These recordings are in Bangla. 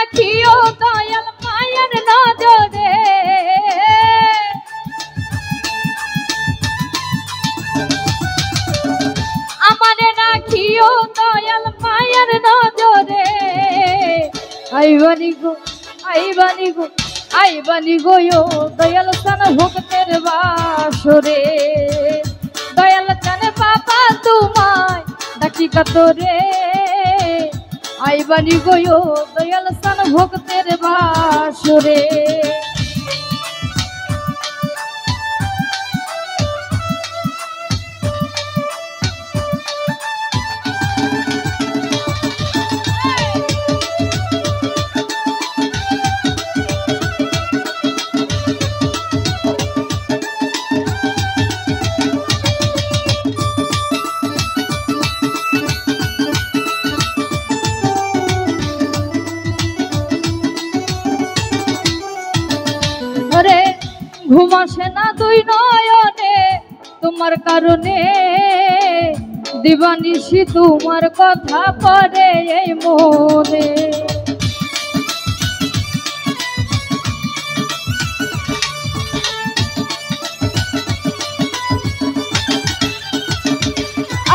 রাখিও দয়াল মায়ের নজরে, আমারে রাখিও দয়াল মায়ের নজরে। আইবানি গো আইবানি গো আইবানি গো দয়াল চান ভক্তের বাসরে, দয়াল চান বাবা তোমায় ডাকি কাতরে। আইবানি গো দয়াল চান ভক্তের বাসরে। ঘুম আসে না দুই নয়নে তোমার কারণে, দিবানিশি তোমার কথা পড়ে এই মনে।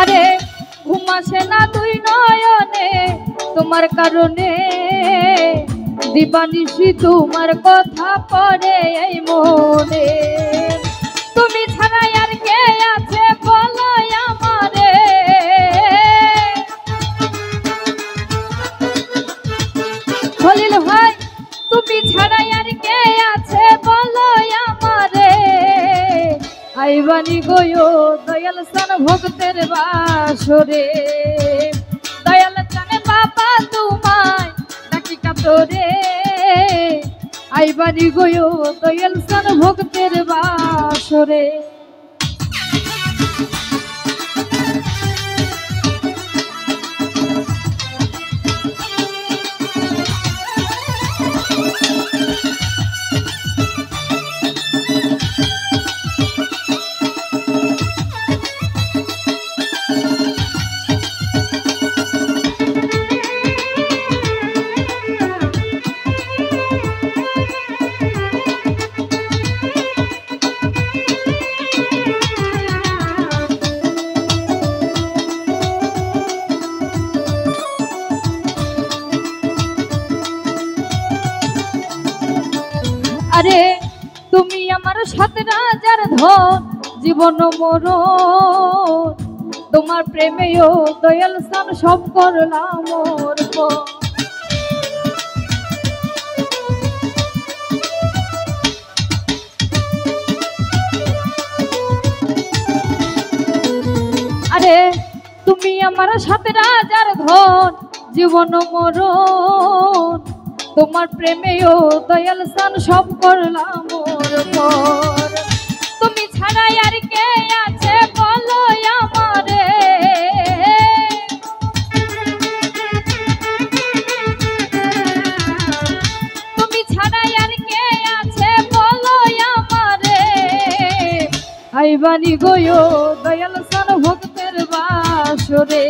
আরে ঘুম আসে না দুই নয়নে তোমার কারণে, দিবানিশি তোমার কথা পড়ে এই মনে। তুমি ছাড়া আর কে আছে বলো আমারে, খলিল ভাই তুমি ছাড়া আর কে আছে বলো আমারে। আইবানি গো দয়াল চান ভক্তের বাসরে, দয়াল চান বাবা তোমায় ডাকি কাতরে। আইবানি গো দয়াল চান ভক্তের বাসরে। আরে তুমি আমার সাত রাজার ধন জীবন মরণ, তোমার প্রেমেও দয়াল চান সব করলাম অর্পণ। আরে তুমি আমার সাত রাজার ধন জীবন মরণ, তোমার প্রেমেও দয়াল চান সব করলাম অর্পণ। তুমি ছাড়া আর কে আছে বলো আমারে, তুমি ছাড়া আর কে আছে বলো আমারে। আইবানি গো দয়াল চান ভক্তের বাসরে,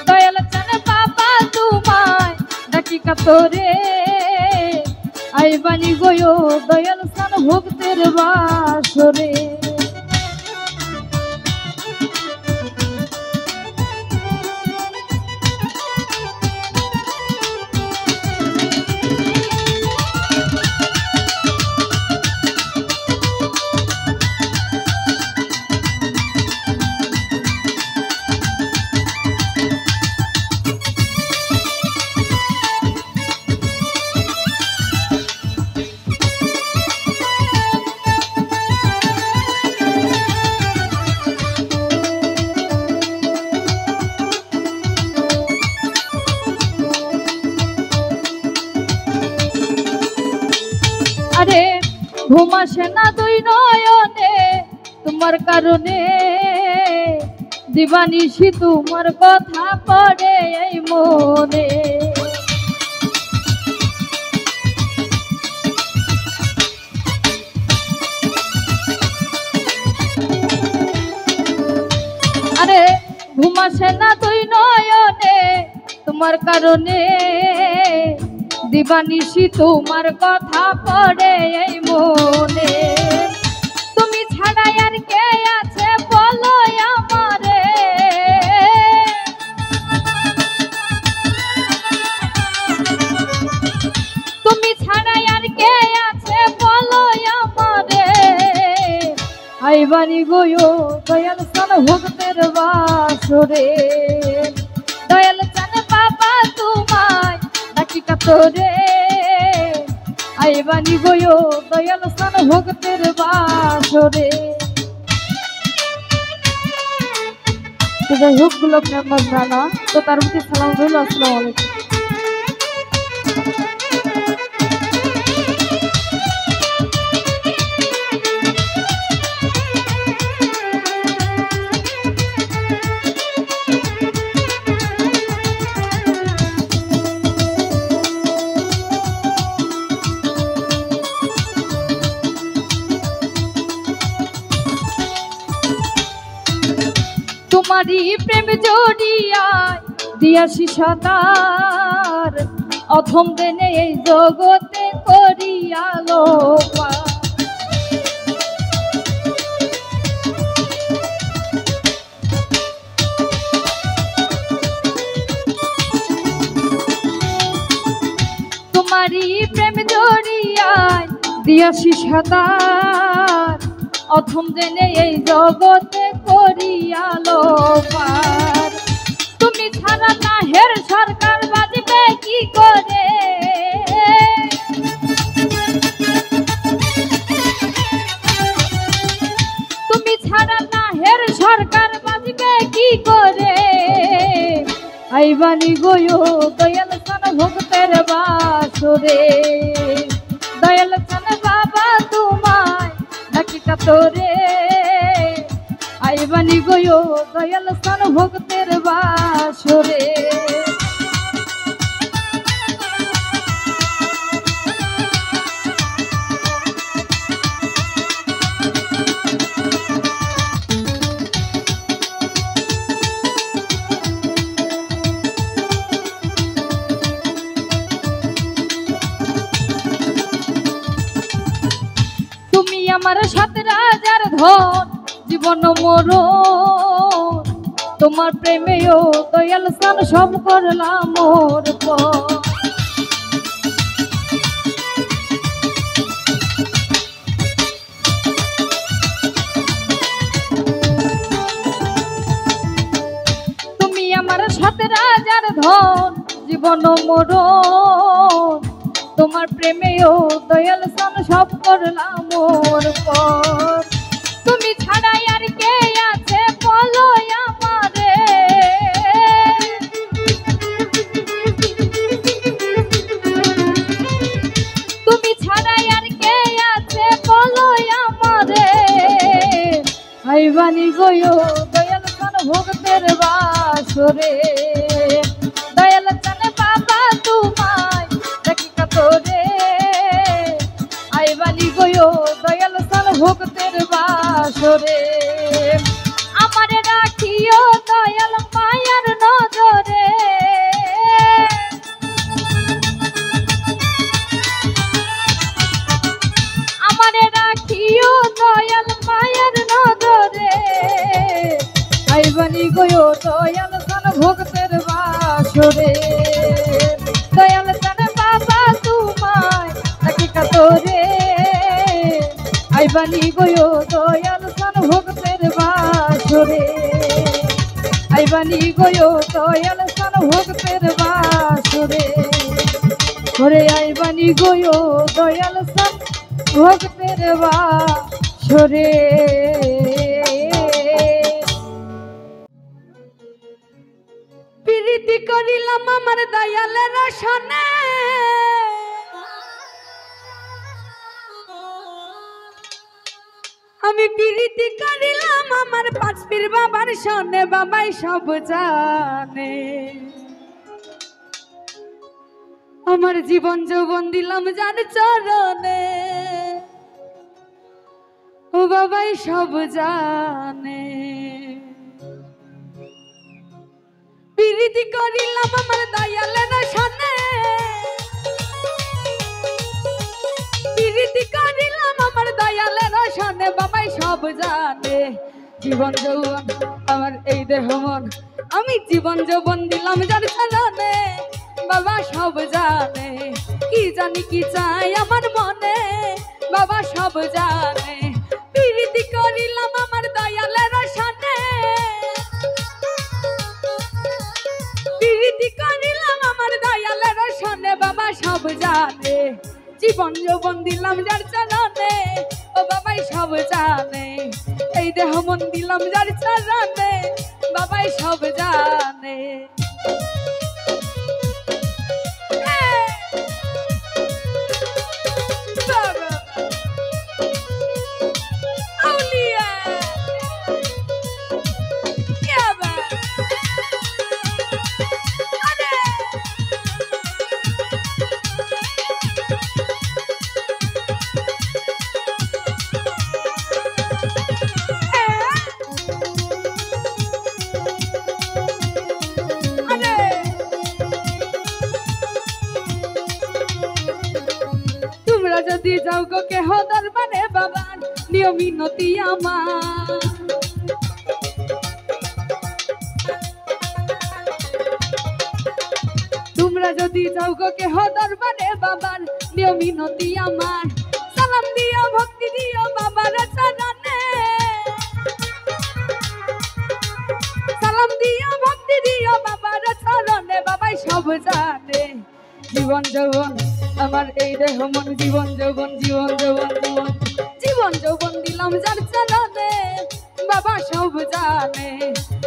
দয়াল চান বাবা তোমায় ডাকি কাতরে। আইবানি গো দয়াল চান ভক্তের বাসরে। আরে ঘুম আসে না দুই নয়নে তোমার কারণে, দিবানিশি তোমার কথা পড়ে এই মনে। আরে ঘুম আসে না দুই নয়নে তোমার কারণে, দিবানিশি তোমার কথা পড়ে এই মনে, তুমি ছাড়া আর কে আছে বলো আমারে। তুমি ছাড়া আর কে আছে বলো আমারে। আইবানি গো দয়াল সান ভক্তের বাসরে, দয়াল চান বাবা তোমায় ডাকি কাতরে। আইবানি গো দয়াল সান ভক্তের বাসরে। যাই হোক গুলো মেম্বার জানা তো তার প্রতি সালাম রইল। আসসালামু আলাইকুম। তোমারি প্রেম জড়িয়ায় দিয়াছি সদার, অথম দেনে এই জগতে করিয়ালো পার। তোমারি প্রেম জড়িয়ায় দিয়াছি সদার, অথম জেনে এই জগতে করিয়ালো পার। তুমি ছাড়া না হের সরকার বাজবে কি করে, তুমি ছাড়া না হের সরকার বাজবে কি করে। আইবানি গো দয়াল সান ভক্তের বাসরে, দয়াল সান বাবা তোমায় ডাকি কাতরে। আইবানি গো দয়াল সান ভক্তের বাসরে। তুমি আমার সাত রাজার ধন জীবন মোর, তোমার প্রেমেও দয়াল সান সব করলাম মোর পর। তুমি আমার সাত রাজার ধন জীবন মোর, তোমার প্রেমেও দয়াল সান সব করলাম মোর পর। তুমি ছাড়া আর কে আছে বলো আমারে, তুমি ছাড়া আর কে আছে বলো আমারে। আইবানি গো দয়াল সান ভক্তের বাসরে, দয়াল চান বাবা তোমায় ডাকি কাতরে। আইবানি গো দয়াল সান ভক্তের বাসরে। আমারে রাখিও দয়াল মায়ার নজরে, আমারে রাখিও দয়াল মায়ার নজরে। আইবানি গো দয়াল সান ভক্তের বাসরে, দয়াল চান বাবা তোমায় ডাকি কাতরে। আইবানি গো দয়াল সান ভক্তের বাসরে, আইবানি গো দয়াল সান ভক্তের বাসরে। ঘরে আইবানি গো দয়াল সান ভক্তের বাসরে। প্রীতি করিলাম আমার দয়ালের সনে, আমি প্রীতি করিলাম আমার পাঁচপীর বাবার সনে। বাবাই সব জানে, আমার জীবন যৌবন দিলাম যার চরণে। ও বাবাই সব জানে, প্রীতি করিলাম আমার দয়ালের সনে। জানে। জীবন যৌবন আমার এই দেহ মন, আমি জীবন যৌবন দিলাম যার চরণে। বাবা সব জানে, কি জানি কি চাই আমার মনে, বাবা সব জানে। প্রীতি করিলাম আমার দয়ালের সানে, প্রীতি করিলাম আমার দয়ালের সানে, বাবা সব জানে। জীবন যৌবন দিলাম যার চরণে, ও বাবাই সব জানে। এই দেহ মন দিলাম যার চরণে, বাবাই সব জানে। যদি যাও গো কেহ দরবারে বাবার, নিয় মিনতি আমার। তোমরা যদি যাও গো কেহ দরবারে বাবার, নিয় মিনতি আমার। সালাম দিও ভক্তি দিও বাবার চরণে, সালাম দিও ভক্তি দিও বাবার চরণে, বাবাই সব জানে। জীবন যৌবন আমার এই দেহ মন, জীবন যৌবন জীবন যৌবন জীবন জীবন যৌবন দিলাম যার চরণে, বাবা সব জানে।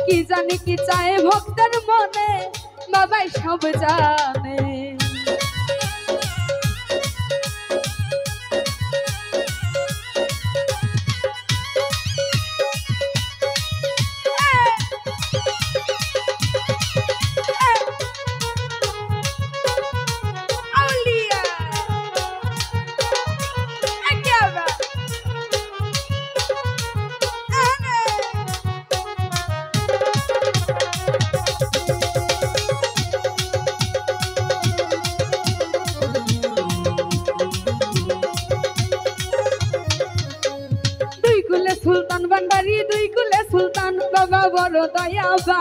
কি জানি কি চায় ভক্তের মনে, বাবাই সব জানে। সুলতান ভান্ডারি দুই কুলে সুলতান, বাবা বড় দয়াবান।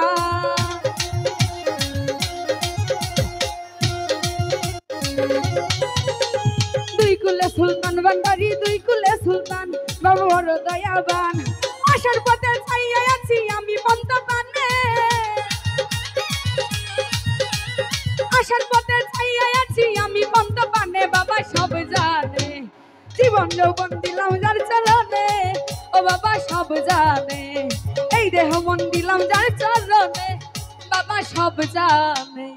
দুই কুলে সুলতান ভান্ডারি দুই কুলে সুলতান, বাবা বড় দয়াবান। আসার পথে চাইয়া আছি আমি পন্ত পানে, আসার পথে চাইয়া আছি আমি পন্ত পানে, বাবা সব জানে। জীবন যৌবন দিলাম যার চরণে, ও বাবা সব জানে। এই দেহ মন দিলাম যার চরণে, বাবা সব জানে।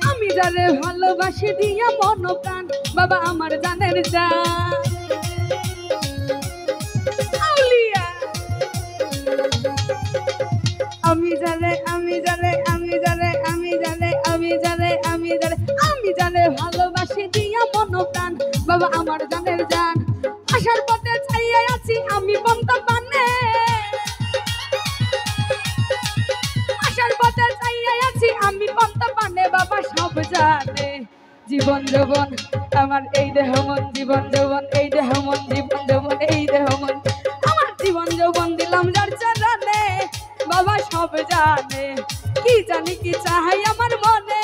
আমি যারে ভালোবাসি দিয়া মন প্রাণ, বাবা আমার জানের জান। আমি জানে আমি জানে আমি জানে আমি জানে আমি জানে আমি জানে আমি জানে ভালোবাসি দিয়া মন প্রাণ, বাবা আমার জানের জান। আসার পথে চাইয়া আছি আমি পন্ত পানে, আসার পথে চাইয়া আছি আমি পন্ত পানে, বাবা সব জানে। জীবন যৌবন আমার এই দেহ মন, জীবন যৌবন এই দেহ মন, জীবন যৌবন এই দেহ মন, আমার জীবন যৌবন দিলাম যার চরণে, বাবা সব জানে। কি জানি কি চাই আমার মনে,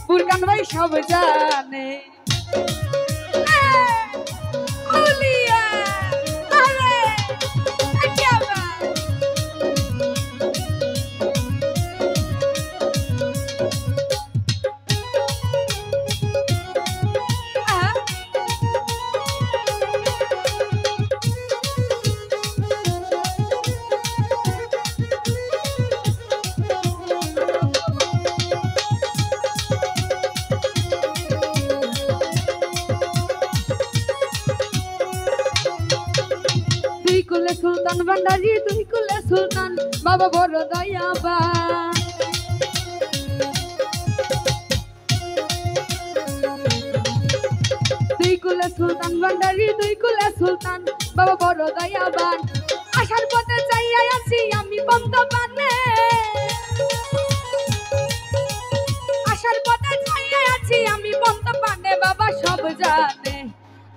বুরকান ভাই সব জানে। সুলতান ভান্ডারি দুই কুলে সুলতান, বাবা বড় দয়াবান। দুই কুলে সুলতান ভান্ডারি দুই কুলে সুলতান, বাবা বড় দয়াবান। আসার পথে চাইয়া আছি আমি পন্ত পানে,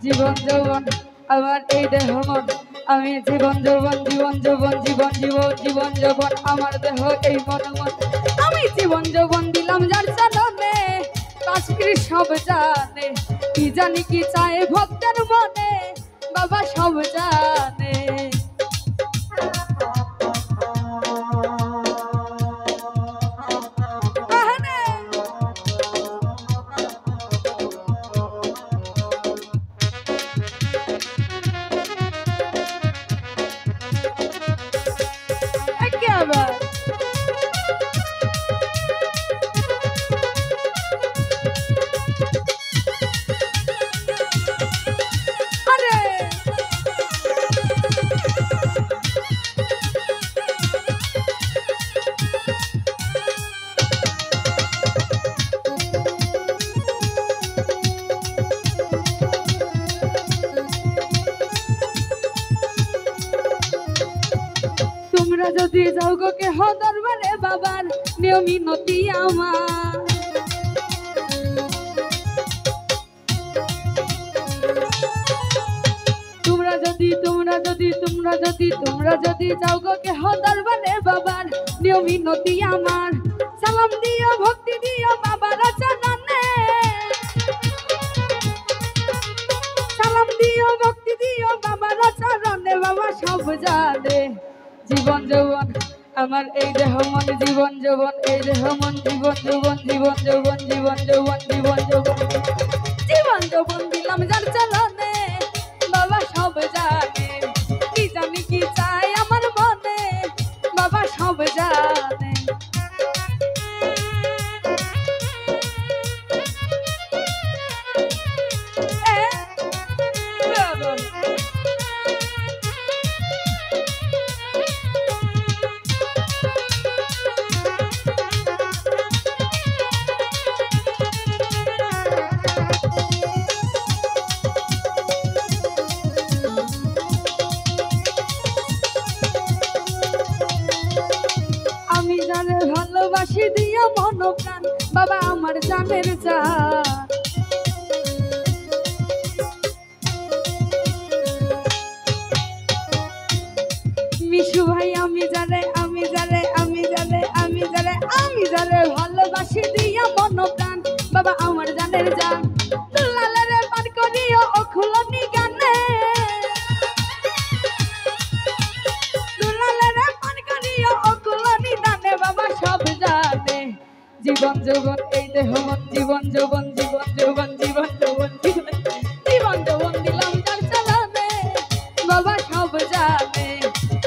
জীবন যৌবন আমার এই দেহ মন আমি জীবন যৌবন জীবন যৌবন জীবন জীবন জীবন যৌবন আমার দেহ এই মন মন আমি জীবন যৌবন দিলাম যার চরণে কাশ্মীর সব জানে কি জানি কি চায় ভক্তের মনে বাবা সব জানে তোমরা যদি যাও গো কেহ দরবারে বাবার নিয়মি নতি আমার তোমরা যদি যাও গো কেহ দরবারে বাবার নিয়মি নতি আমার সালাম দিও ভক্তি দিও বাবার চরণে সালাম দিও ভক্তি দিও বাবার চরণে বাবা সব জানে জীবন যৌবন আমার এই দেহ মন জীবন যৌবন এই দেহ মন জীবন যৌবন জীবন যৌবন জীবন যৌবন জীবন যৌবন জীবন যৌবন দিলাম যার চরণে বাবা সব জানে কি জানি কি চায় আমার মনে বাবা সব জানে ভালোবাসি দিয়া মন প্রাণ বাবা আমার জানের জান মিশু ভাই আমি জানে ভালোবাসি দিয়া মন প্রাণ বাবা আমার জানের জান দুলালের পার করিও অখুলনি গানে জীবন যৌবন এই দেহ মন জীবন যৌবন জীবন যৌবন জীবন যৌবন জীবন যৌবন দিলাম যার চরণে বাবা সব জানে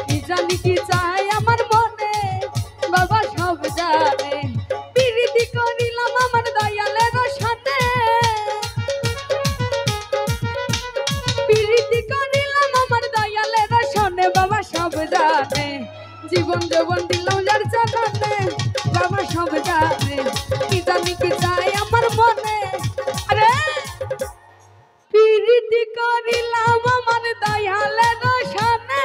কি জানি কি চায় আমার মনে বাবা সব জানে প্রীতি করিলাম আমার দয়ালের সাথে প্রীতি করিলাম আমার দয়ালের সাথে বাবা সব জানে জীবন যৌবন দিলাম যার চরণে বাবা সব জানে কি জানি কি চাই আমার মনে আরে প্রীতি করিলাম আমার দয়ালের সাথে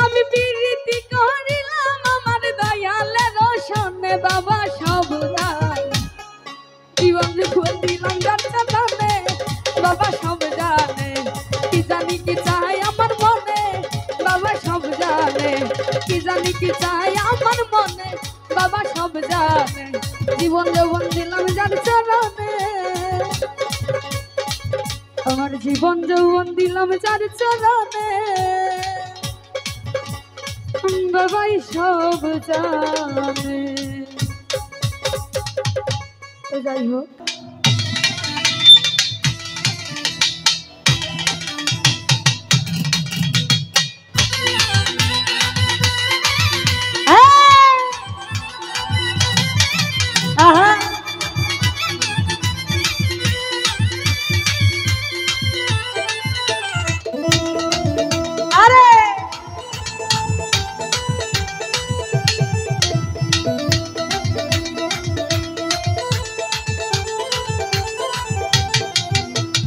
আমি প্রীতি করিলাম আমার দয়ালের সাথে বাবা সব জানে জীবন যৌবন দিলাম যার চরণে বাবা সব জানে কি জানি কি চাই আমার মনে বাবা সব জানে কি জানি কি চাই আমার মনে বাবা সব জানে জীবন যৌবন দিলাম যার চরণে আমার জীবন যৌবন দিলাম যার চরণে বাবাই সব জানে যাই হোক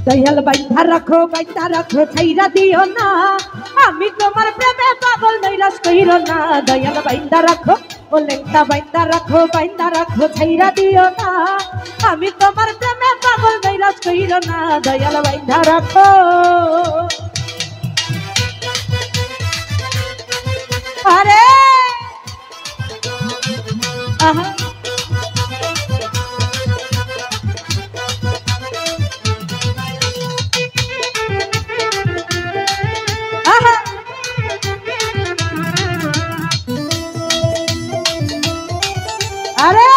দয়াল বাইন্ধা রাখো ছাইরা দিও না আমি তোমার প্রেমে পাগল নৈরাশ কইরো না দয়াল বাইন্ধা রাখো ও লেংটা বাইন্দা রাখো ছাইরা দিও না আমি তোমার প্রেমে পাগল নৈরাশ কইরো না দয়াল বাইন্দা রাখো আরে আহা আহা আরে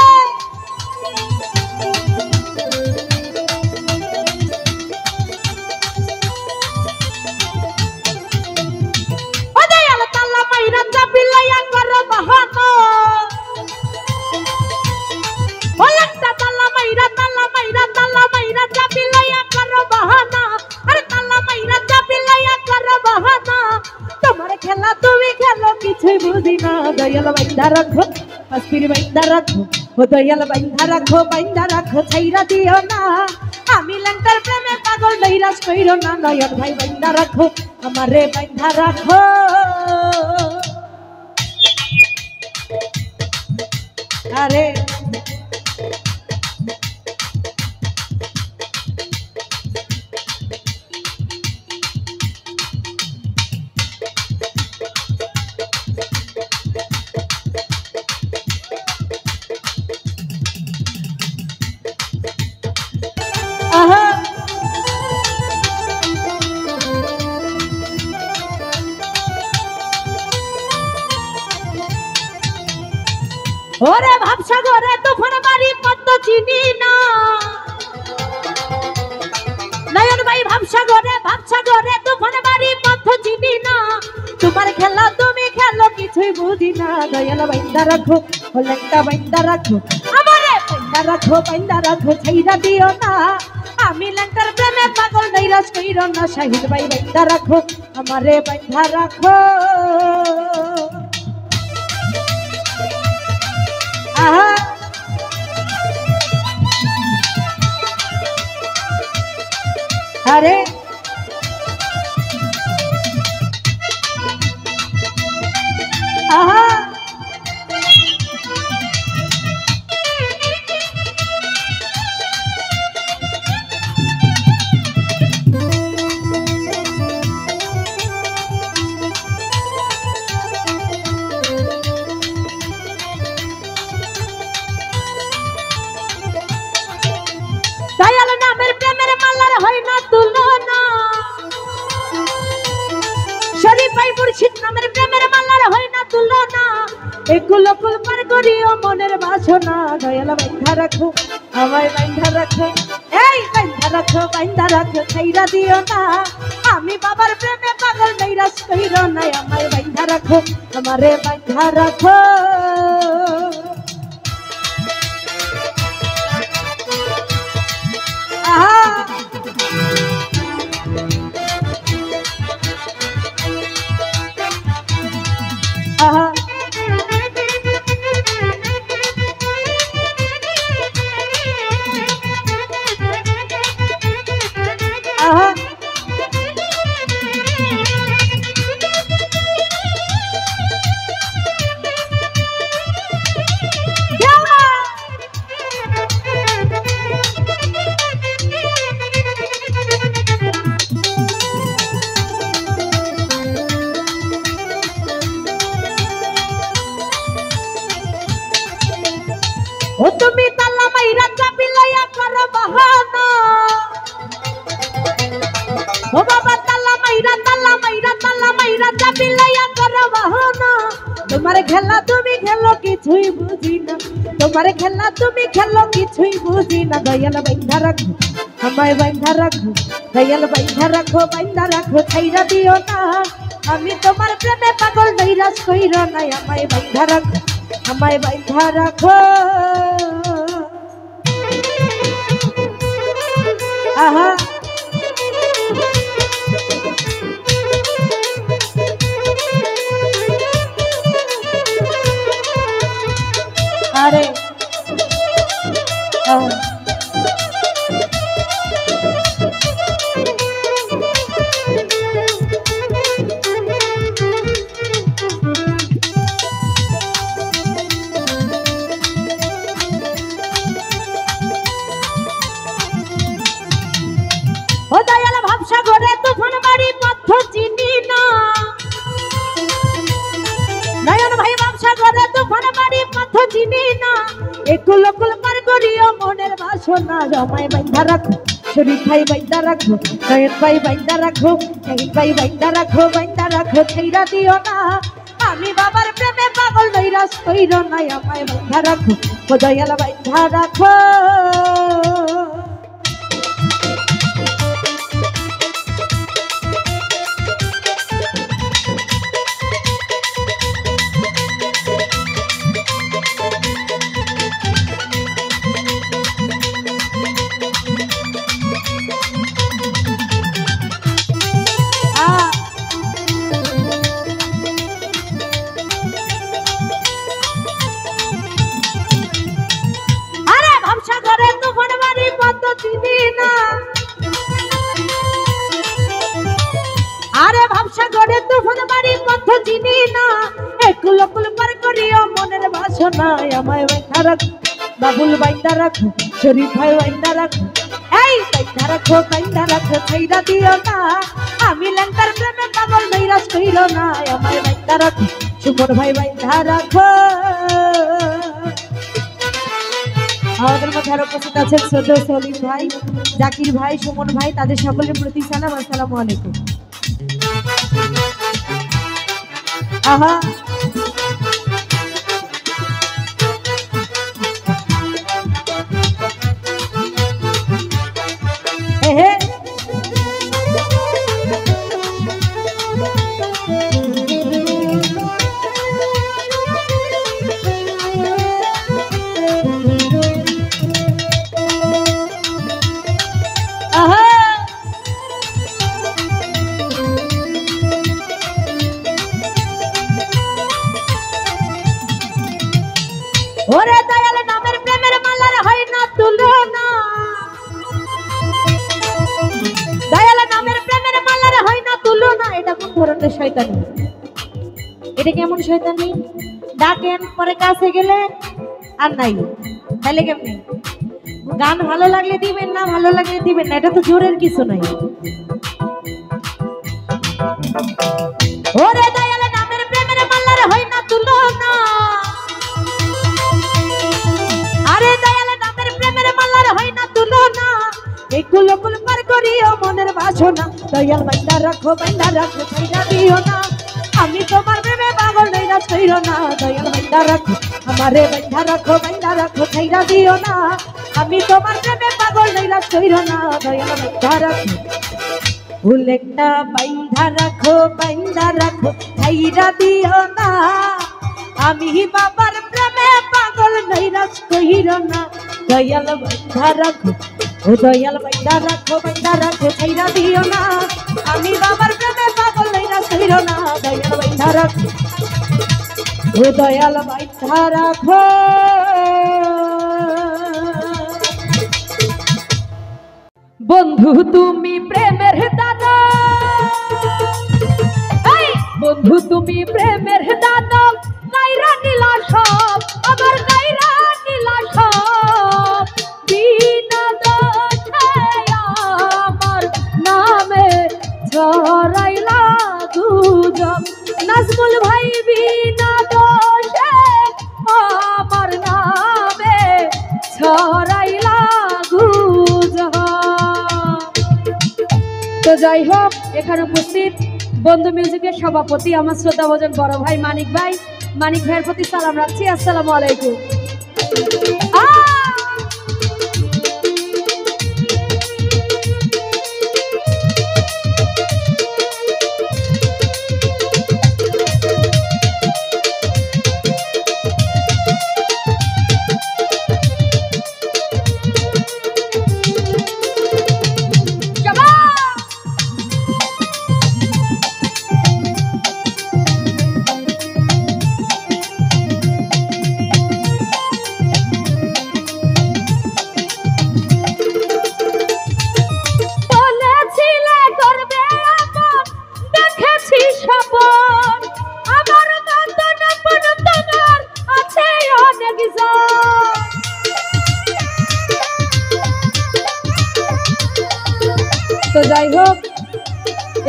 খেলা তুমি খেলো কিছুই বুঝি না দয়াল বাইন্দা রাখো পাসপির বাইন্দা রাখো ও দয়াল বাইন্দা রাখো ছাইরা দিও না আমি ল্যাংটার প্রেমে পাগল নৈরাশ কইরো না নয়ন ভাই বাইন্দা রাখো আমারে বাইন্দা রাখো আরে আহা ওরে ভাবসাগরে তুফান মারি পদ্ম চিনি না নয়ন ভাই ভাবসাগরে তুফান মারি পদ্ম চিনি না তোমার খেলা তুমি খেলো কিছুই বুঝি না দয়াল বাইন্দা রাখো ও লেংটা বাইন্দা রাখো আমারে বাইন্দা রাখো ছাইরা দিও না আমি ল্যাংটার প্রেমে পাগল নৈরাশ কইরো না শাহিদ ভাই বাইন্দা রাখো আমারে বাইন্দা রাখো আহা আরে আহা দয়াল নামের প্রেমের মালার হয় না তুলনা শরীফ ভাই মুর্শিদ নামের প্রেমের মালার হয় না তুলনা এগুলো কুল পার করিও মনের বাসনা দয়াল বাইন্ধা রাখো আমায় বাইন্ধা রাখো এই বাইন্ধা রাখো ছাইরা দিও না আমি বাবার প্রেমে পাগল নৈরাশ কইরো না আমায় বাইন্ধা রাখো আমারে বাইন্ধা রাখো আহা আহা আহা ও তুমি তালা মাইরা চাবি লইয়া করো বাহানা ও বাবা তালা মাইরা চাবি লইয়া করো বাহানা তোমার খেলা তুমি খেলো কিছুই বুঝি না তোমার খেলা তুমি খেলো কিছুই বুঝি না দয়াল বাইন্ধা রাখো আমায় বাইন্ধা রাখো দয়াল বাইন্ধা রাখো ছাইরা দিও না আমি তোমার প্রেমে পাগল নৈরাশ কইরো না আমায় বাইন্ধা রাখো আহা আরে আহা ভবসাগরে তুফান বাড়ি পথ চিনি না নয়ন ভাই ভবসাগরে তুফান বাড়ি পথ চিনি না একুল কুল পার করিও মনের বাসনা রমায় বাইন্ধা রাখো শরীফ ভাই বাইন্ধা রাখো নয়ন ভাই বাইন্ধা রাখো নয়ন ভাই বাইন্ধা রাখো ছেইরা দিও না আমি বাবার প্রেমে পাগল নৈরাশ কইর না আমায় বাইন্ধা রাখো ও দয়াল বাইন্ধা রাখো আরে ভবসাগরে তুফান বাড়ি পথ চিনি না একুল কুল পার করিও মনের বাসনা আমায় বাইন্ধা রাখো বাবুল বাইন্ধা রাখো শরীফ ভাই বাইন্ধা রাখো এই বাইন্ধা রাখো ছাইরা দিও না আমি ল্যাংটার প্রেমে পাগল নৈরাশ কইরো না আমায় বাইন্ধা রাখো সুমন ভাই বাইন্ধা রাখো আমাদের মধ্যে আরো উপস্থিত আছেন শ্রদ্ধেয় সলিম ভাই জাকির ভাই সুমন ভাই তাদের সকলের প্রতি সালাম আসসালামু আলাইকুম আহা এহে ওরে দয়াল নামের প্রেমের মালার হয় না তুলনা দয়াল নামের প্রেমের মালার হয় না তুলনা এটা কোন ধরনের শয়তানি এটা কেমন শয়তানি ডাকেন পরে কাছে গেলে আর নাই তাহলে কেমনি গান ভালো লাগলে দিবেন না ভালো লাগলে দিবেন না এটা তো জোরের কিছু নাই ওরে দয়াল নামের প্রেমের মালার হয় না তুলনা আরে দয়াল নামের প্রেমের মালার হয় না তুলনা একুল কুল পার করিও মনের বাসনা দয়াল বাইন্ধা রাখো ছাইরা দিও না আমি তোমার প্রেমে পাগল নৈরাশ কইরো না দয়াল বাইন্ধা রাখো আমারে বাইন্ধা রাখো ছাইরা দিও না আমি তোমার প্রেমে পাগল নৈরাশ কইরো না দয়াল বাইন্ধা রাখো ফুলেকটা বাইন্ধা রাখো ছাইরা দিও না আমি বাবার প্রেমে পাগল নৈরাশ কইরো না দয়াল বাইন্ধা রাখো ও দয়াল বাইন্ধা রাখো ছাইরা দিও না আমি বাবার প্রেমে পাগল নৈরাশ কইরো না দয়াল বাইন্ধা রাখো ও দয়াল বাইন্ধা রাখো বন্ধু তুমি প্রেমের দাদা বন্ধু তুমি প্রেমের দাদা কাইরা নীলা সব আবার কাইরা নীলা সব বিনা দোষে আমার নামে ছড়াইলা গুজব নাজমুল ভাই বিনা দোষে আমার নামে ছড়াইলা গুজব তো যাই হোক এখানে উপস্থিত বন্ধু মিউজিকের সভাপতি আমার শ্রদ্ধাভাজন বড় ভাই মানিক ভাইয়ের প্রতি সালাম রাখছি আসসালামু আলাইকুম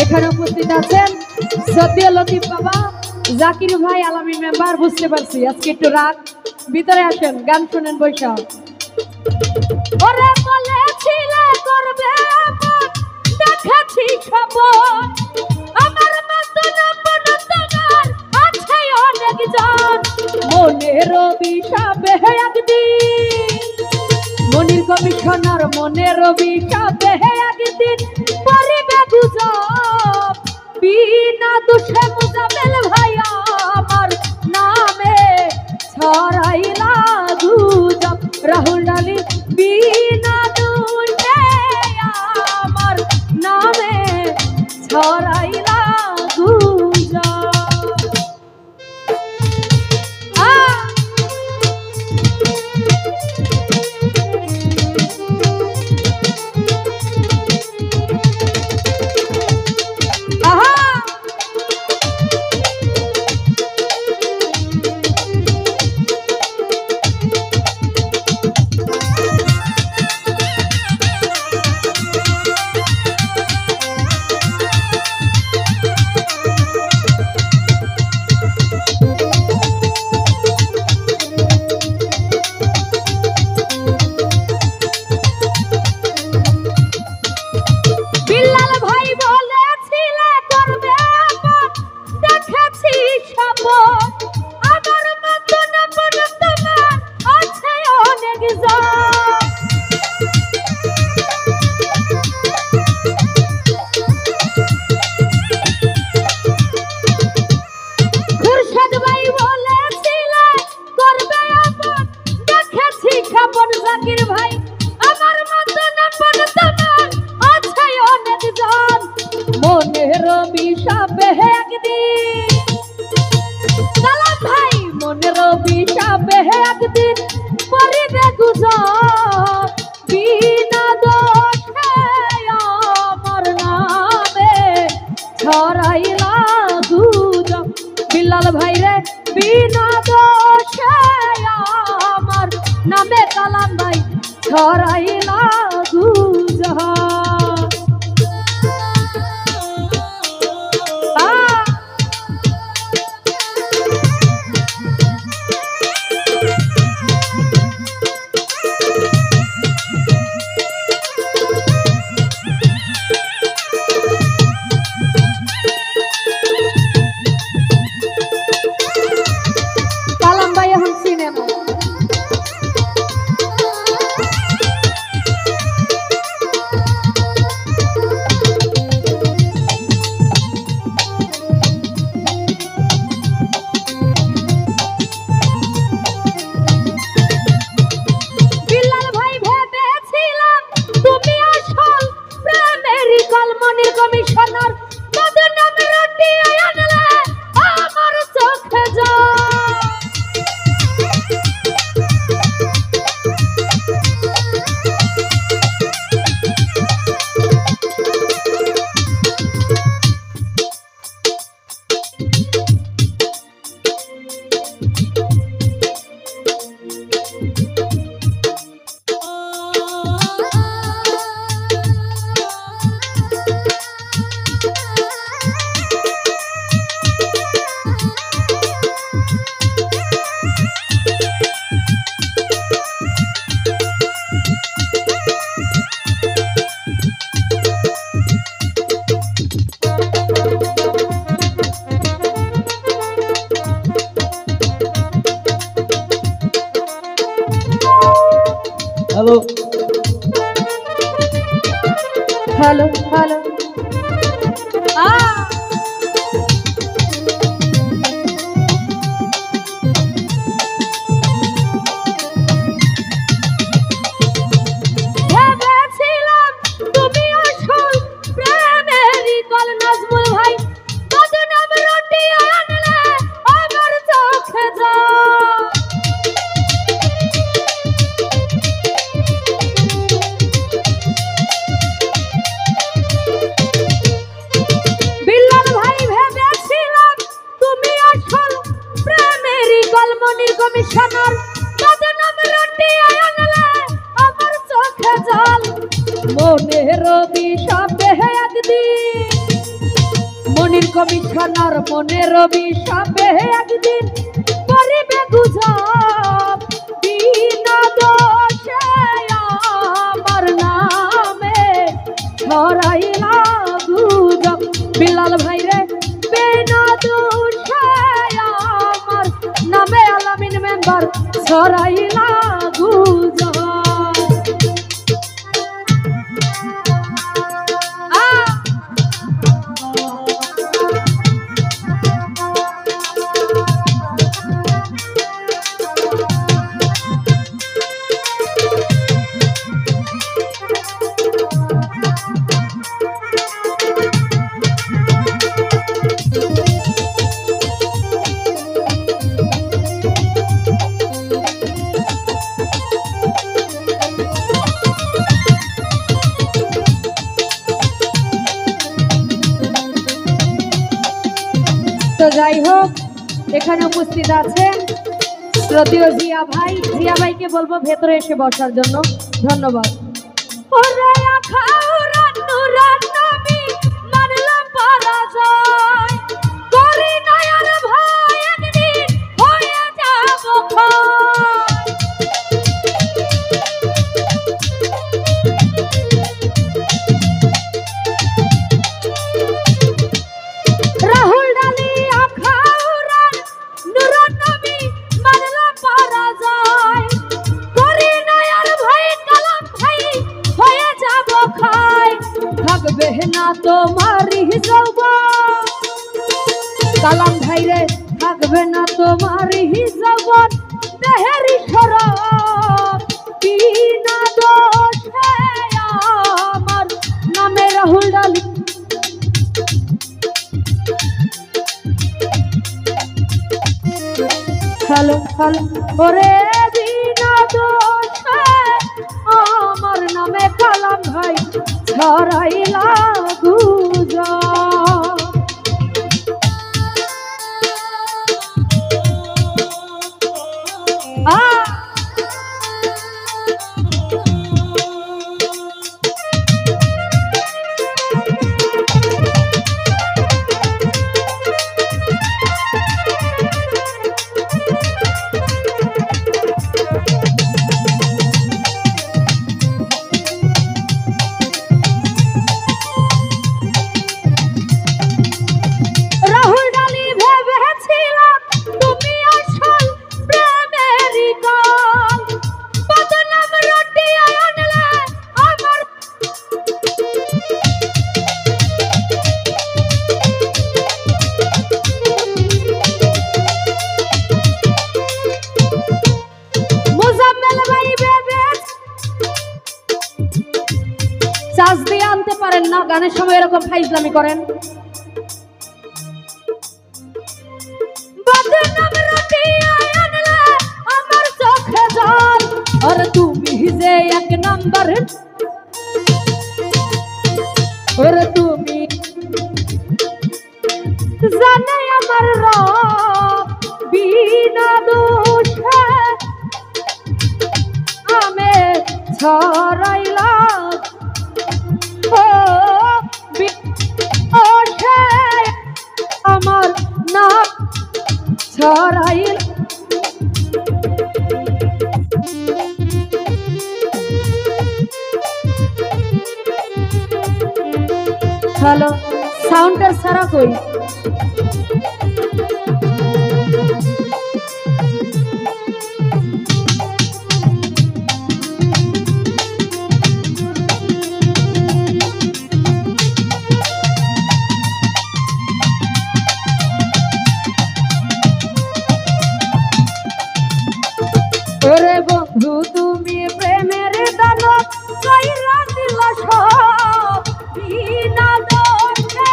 এখানে উপস্থিত আছেন সতীয় লতিফ বাবা, জাকির ভাই, আলামিন মেম্বার। বুঝতে পারছি আজকে একটু রাত, ভিতরে আসেন, গান শুনেন বৈশা। ওরে বলেছিলে করবে আপন, দেখেছি খবর আমার মতন আপন তোমার আছে অনেক জন। মনের অভিশাপে একদিন, মনির কমিশনার মনের অভিশাপে একদিন পরিবে গুজব বিনা দোষে মুজামেল ভাই আমার নামে ছড়াইলা গুজব। রাহুল ডালি বিনা দোষে আমার নামে ছড়াইলা গুজব। জাকির ভাই আমার মতন আপন তোমার আছে অনেক জন। মনের অভিশাপে একদিন, সালাম ভাই মনের অভিশাপে একদিন পরিবে গুজব বিনা দোষে আমার নামে ছড়াইলা গুজব। বিল্লাল ভাই রে বিনা দোষে আমার নামে কালাম ভাই ছড়াইলা গুজব। কালাম ভাই এখন সিনেমা বিল্লাল ভাই ভেবেছিলাম তুমি আসল প্রেমের কলমনির কমিশনার বদনাম রটিয়ে আনলে আমার চোখে জল। খনির কমিশনার মনে রবি সাবে একদিন পরিবে গুজব বিনা দোষে আমার নামে ছড়াইলা গুজব বিলাল ভাই রে বিনা দোষে আমার নামে আলামিন মেম্বার ছড়াইলা গুজব তো যাই হোক এখানে উপস্থিত আছেন শ্রদ্ধেয় জিয়া ভাইকে বলবো ভেতরে এসে বসার জন্য ধন্যবাদ। ওরে আখাউরান নুরান নবী মানলাম পরাজয় করি নয়ন ভাই একদিন হয়ে যাব রাহুল ডালি আখাউরান নুরান নবী মানলাম পরাজয় করি নয়ন ভাই কালাম ভাই হয়ে যাব খাই থাকবে না তোমারই যৌবন কালাম ভাই রে থাকবে না তোমারই যৌবন দেহেরই শরব বিনা দোষে আমার নামে রাহুল ডালি হ্যালো হ্যালো ওরে বিনা দোষে আমার নামে কালাম ভাই ছড়াইলা গুজব চার্জ দিয়ে আনতে পারেন না গানের সময় এরকম ফাইজলামি করেন আমার চোখে জল আর তুমি যে এক নাম্বার ওরে তুমি জানে আমার রব বিনা দোষে আমি ছড়াইলাম আমার নাম ছড়াইল হ্যালো সাউন্ডের সারা কই ওরে বন্ধু তুমি প্রেমের দানব কইরা দিলা সব বিনা দোষে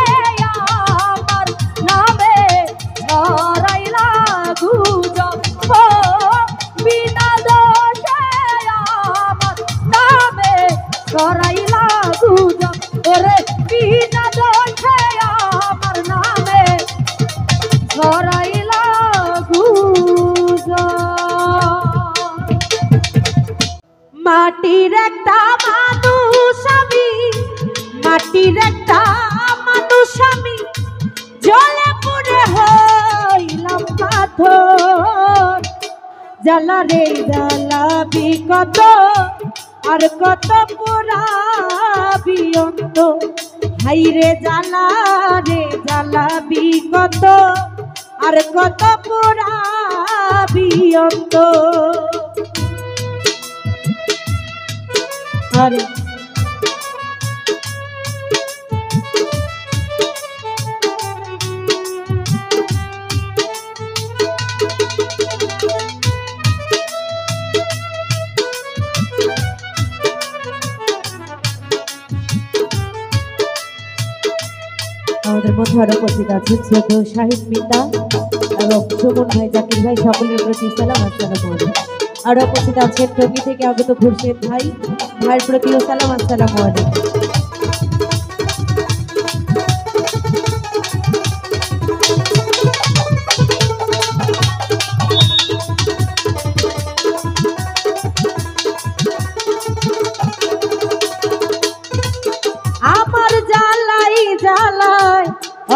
আমার নামে ছড়াইলা গুজব বিনা দোষে আমার নামে ছড়াইলা গুজব ওরে বিনা দোষে আমার নামে ছড়াইলা গুজব মাটির একটা মানুষ আমি মাটির একটা মানুষ আমি জ্বালা রে জ্বালাবি কত আর কত পোড়াবি অন্ত হাই রে জ্বালাবি কত আর কত পোড়াবি অন্ত আরে আমাদের মধ্যে আরো উপস্থিত আছেন শ্রদ্ধেয় শাহিদ মিতা এবং সুমন ভাই, জাকির ভাই, সকলের প্রতি সালাম আসসালামু আলাইকুম। আরো উপস্থিত আছেন টঙ্গী থেকে আগত খুরশেদ ভাই, ভাইয়ের প্রতিও সালাম আসসালামু আলাইকুম। আমার জ্বালাই জ্বালাই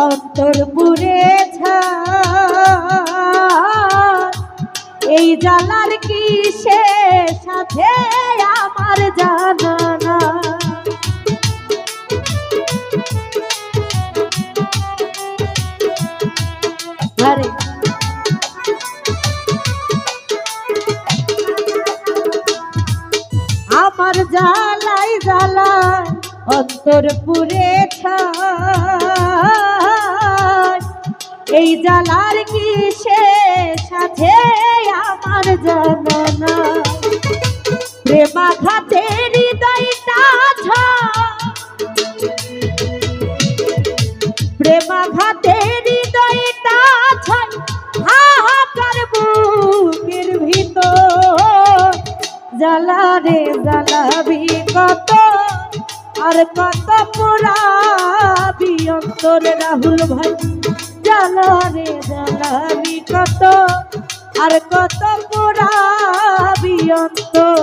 অন্তর পুরে এই জ্বালার কি শেষ সাথে আমার জানা না আরে আমার জ্বালাই জ্বালাই অন্তর পুরে এই জ্বালার কি শেষ সাথে আমার জানা না প্রেমাঘাতে হৃদয়টা প্রেমাঘাতে হৃদয়টা হাহাকার বুকের ভিতর জ্বালা রে জ্বালাবি কত আর কত পোড়াবি অন্তর রাহুল ভাই জ্বালা রে জ্বালাবি কত আর কত পোড়াবি অন্তর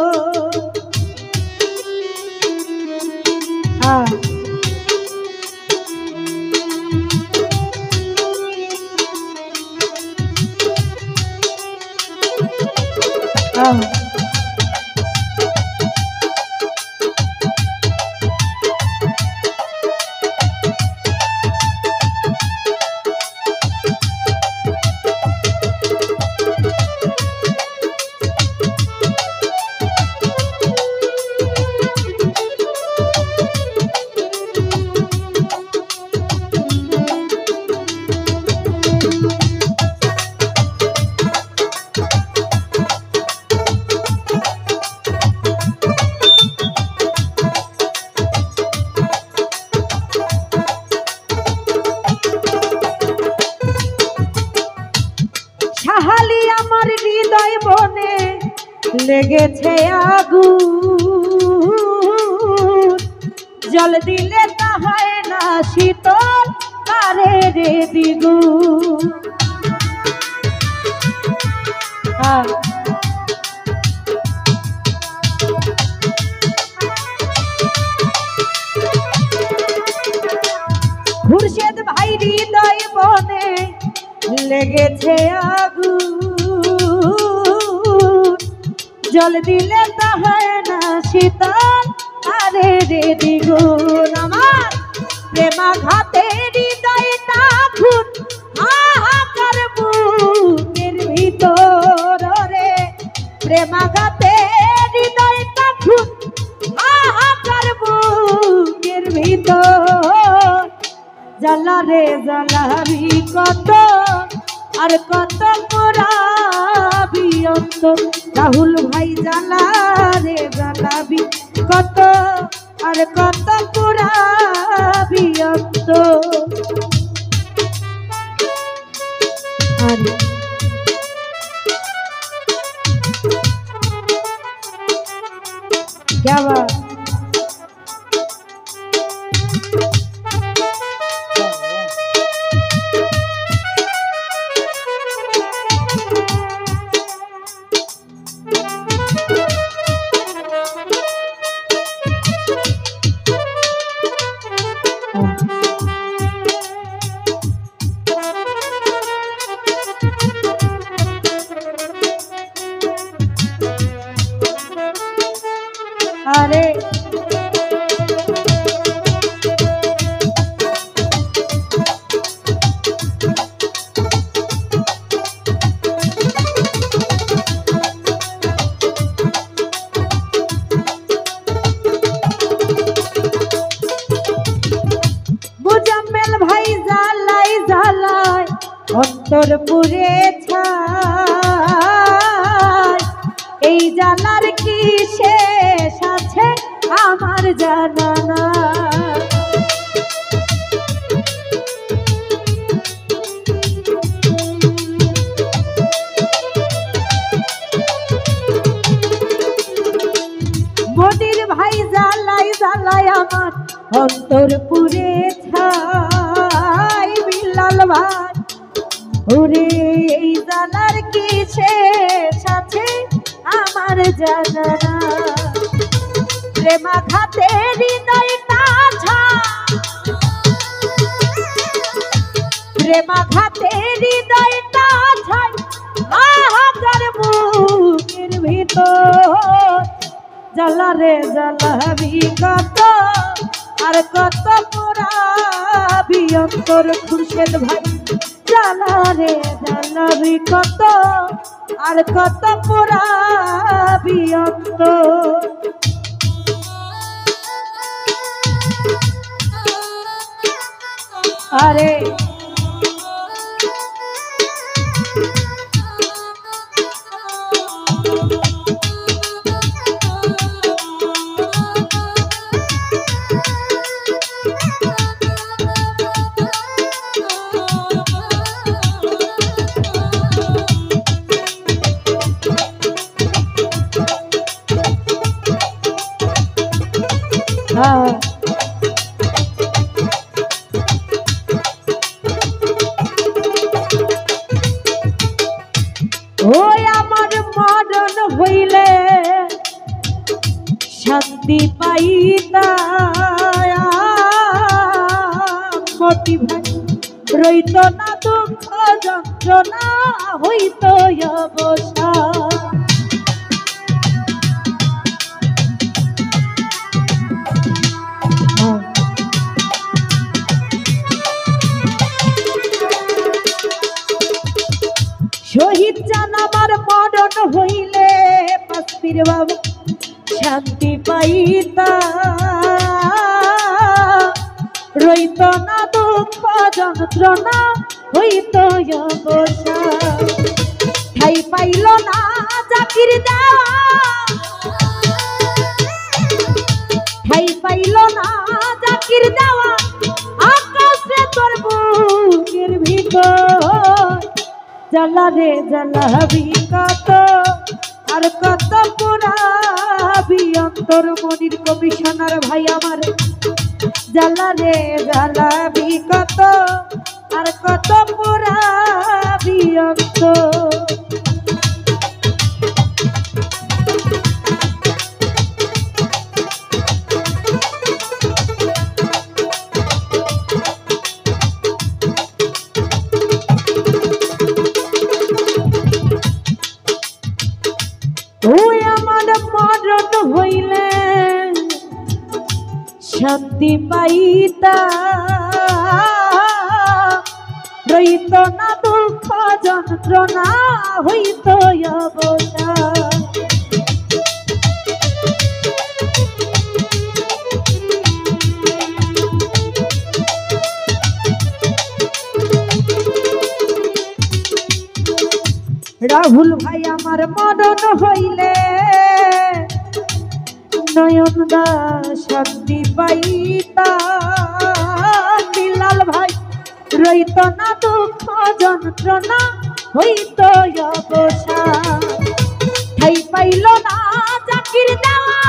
সাহালি আমার হৃদয় বনে লেগেছে আগুন জল দিলে তা হয় না শীতল কারে রে দ্বিগুণ খুরশেদ ভাই হৃদয় বনে লেগেছে আগুন জল দিলে তা হয় না শীতল আরে রে দ্বিগুণ আমার প্রেমাঘাতে হৃদয়টা খুন হাহাকার বুকের ভিতর রে প্রেমাঘাতে হৃদয়টা খুন হাহাকার বুকের ভিতর জ্বালা রে জ্বালাবি কত আর কত পোড়াবি অন্তর রাহুল ভাই জ্বালা রে জ্বালাবি কত আর কত পোড়াবি অন্তর আরে क्या बात অন্তর পুরে ছাই এই জ্বালার কি শেষ আছে আমার জানা না। মনির ভাই জ্বালাই জ্বালাই আমার অন্তর পুরে ছাই বিলাল ভাই ওরে এই জ্বালার কি শেষ আছে আমার জানা না। প্রেমাঘাতে হৃদয়টা প্রেমাঘাতে হৃদয়টা ছাই হাহাকার বুকের ভিতর জ্বালা রে জ্বালাবি কত আর কত পোড়াবি অন্তর খুরশেদ ভাই জ্বালা রে জ্বালাবি কত আর কত পোড়াবি অন্তর। আরে ওই আমার মরণ হইলে শান্তি পাইতা মতি ভাই রইত না দুঃখ যন্ত্রণা হইত অবসা। শহীদ জান আমার মরণ হইলে পাস্তির বাবা শান্তি পাইতা রইত না দুঃখ যন্ত্রণা হইত অবসা। ঠাই পাইল না জাকির দেওয়া ঠাই পাইল না জাকির দেওয়া আকাশে তোর বুকের ভিতর জ্বালা রে জ্বালাবি কত আর কত পোড়াবি অন্তর। মনির কমিশনার ভাই আমার জ্বালা রে জ্বালাবি কত আর কত পোড়াবি অন্তর। ওই আমার মরণ হইলে শান্তি পাইতা রইত না দুঃখ যন্ত্রণা হইত অবসা। রাহুল ভাই আমার মরণ হইলে নয়ন দা শান্তি পাইতা বিলাল ভাই রইত না দুঃখ যন্ত্রণা হইত অবসা। ঠাই পাইল না জাকির দেওয়া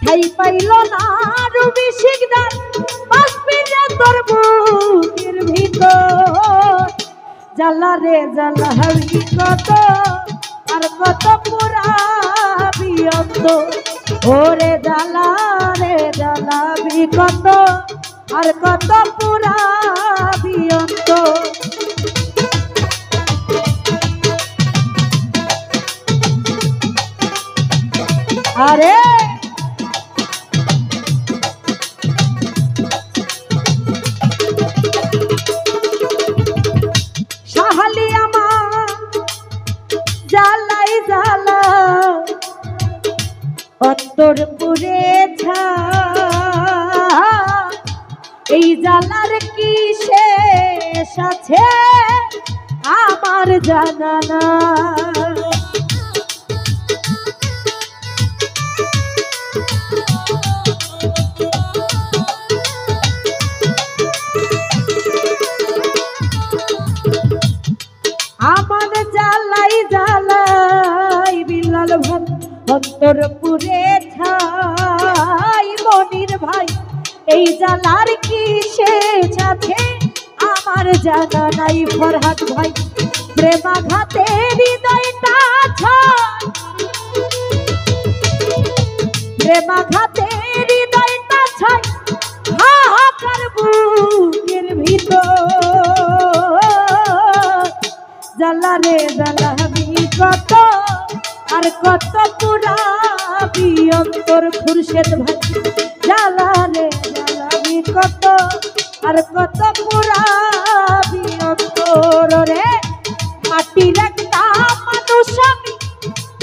ঠাই পাইল না রবি শিকদার বাসপিনে তোর বুকের ভিতর জ্বালা রে জ্বালাবি কত আর কত পোড়াবি অন্তর। ওরে জ্বালা রে জ্বালাবি কত আর কত পোড়াবি অন্তর। আরে শাহালি আমার জ্বালাই জ্বালা অন্তর পুরে ছা এই জ্বালার কি সে শেষ আছে আমার জানা নাই। আমার জ্বালাই জ্বালাই বিলাল ভাই অন্তর পুরে ছাই মনির ভাই এই জ্বালার কি শেষ আছে আমার জানা নাই। ফরহাদ ভাই প্রেমাঘাতে হৃদয়টা ছাই, প্রেমাঘাতে হৃদয়টা ছাই হাহাকার বুকের ভিতর। জ্বালা রে জ্বালাবি কত আর কত পুরাবি অন্তর খুরশেদ ভাই। জ্বালা রে জ্বালাবি কত আর কত পুরাবি অন্তর। রে মাটির একটা মানুষ আমি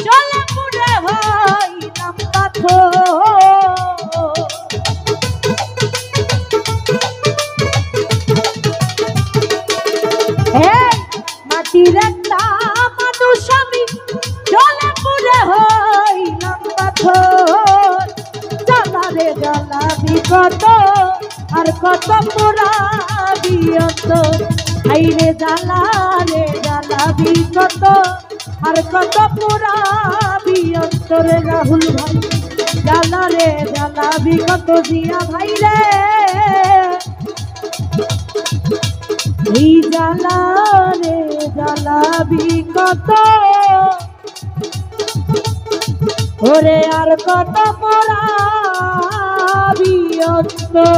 জলে পুড়ে হইলাম পাথর। মাটির একটা মানুষ আমি জলে পুড়ে হইলাম পাথর। জ্বালা রে জ্বালাবি কত আর কত পোড়াবি অন্তর। হাই রে জ্বালা রে জ্বালাবি কত আর কত পোড়াবি অন্তর। রাহুল ভাই জ্বালা রে জ্বালাবি কত। জিয়া ভাই রে এই জ্বালা রে জ্বালাবি কত ওরে আর কত পোড়াবি অন্তর।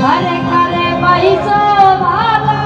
ঘরে ঘরে বাইসো ভালা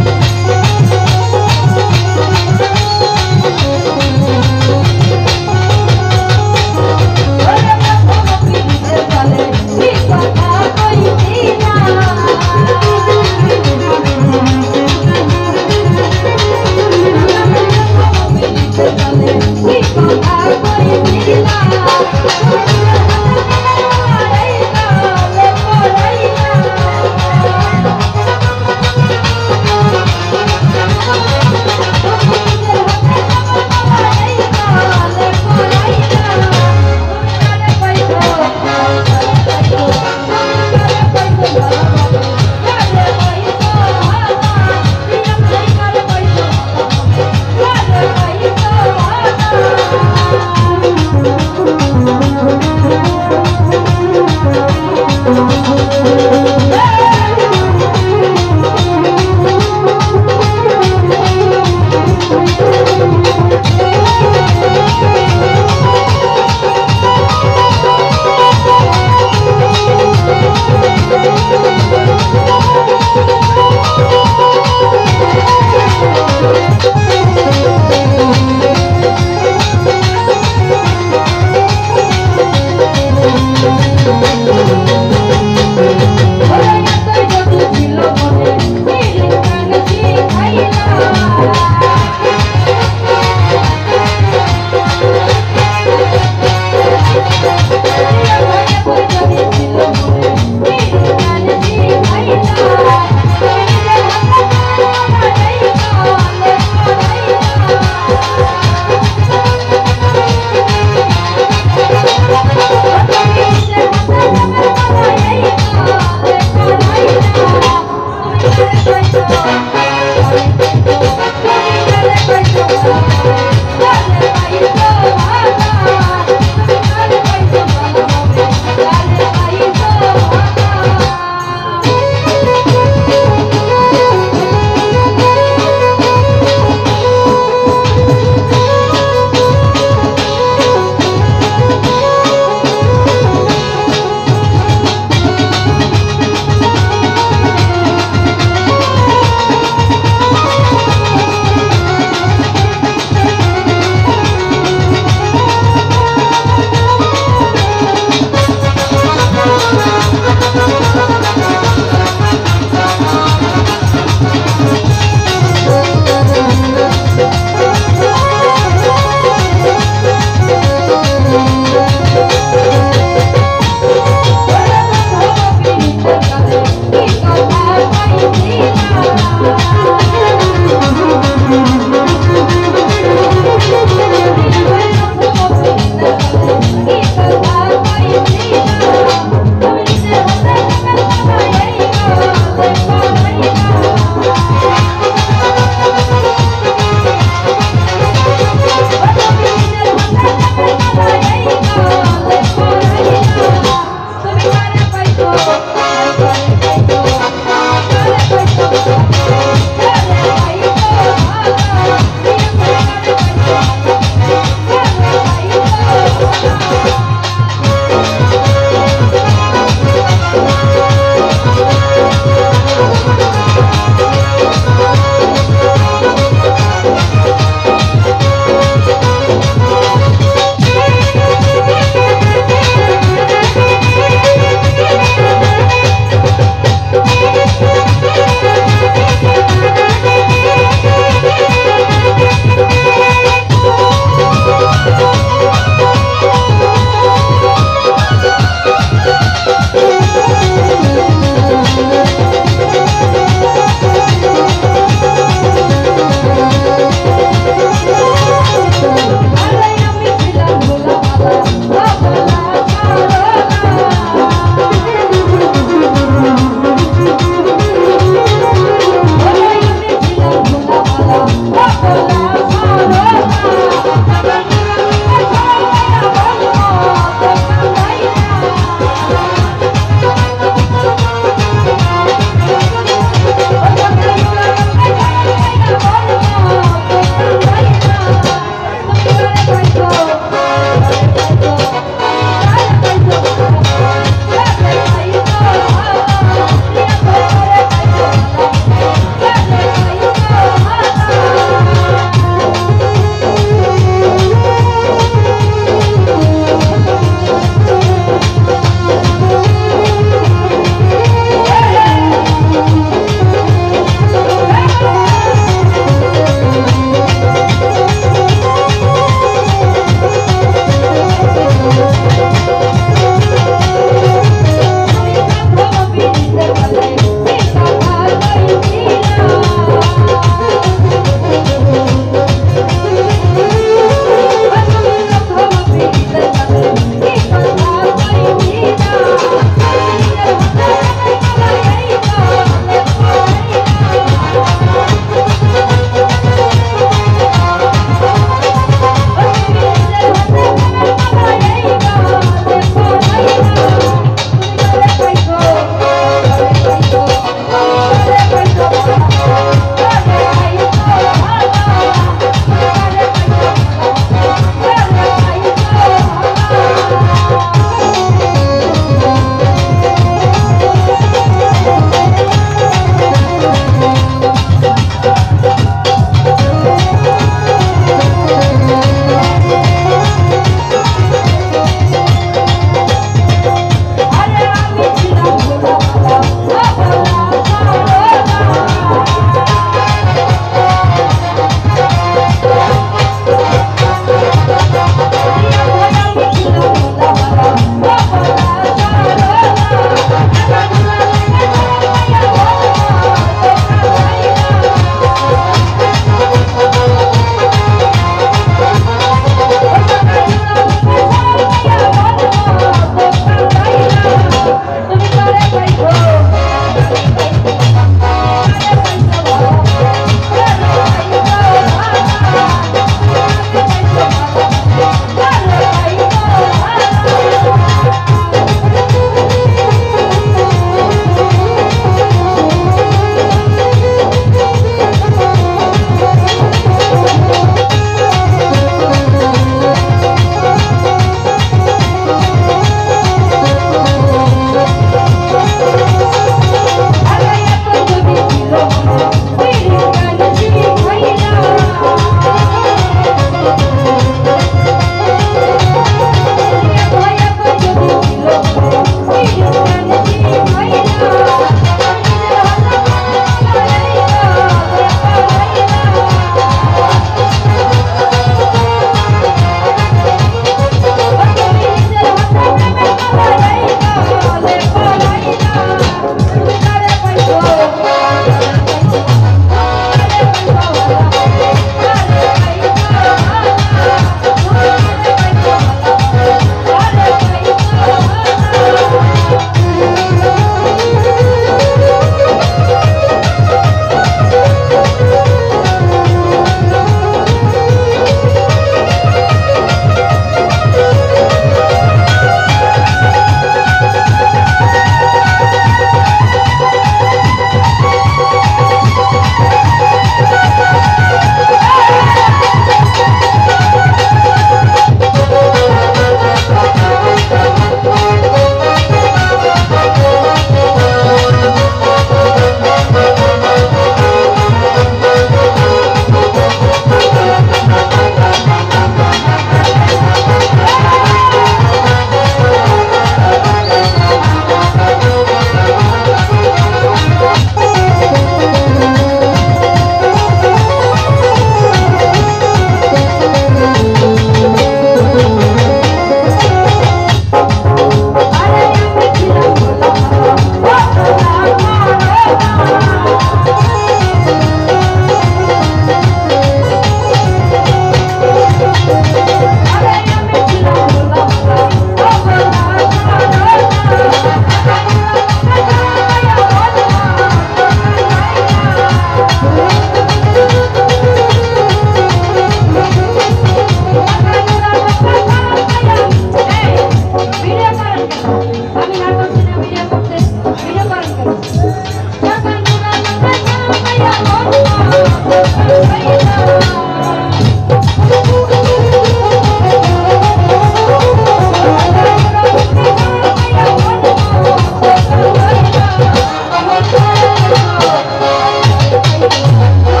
ও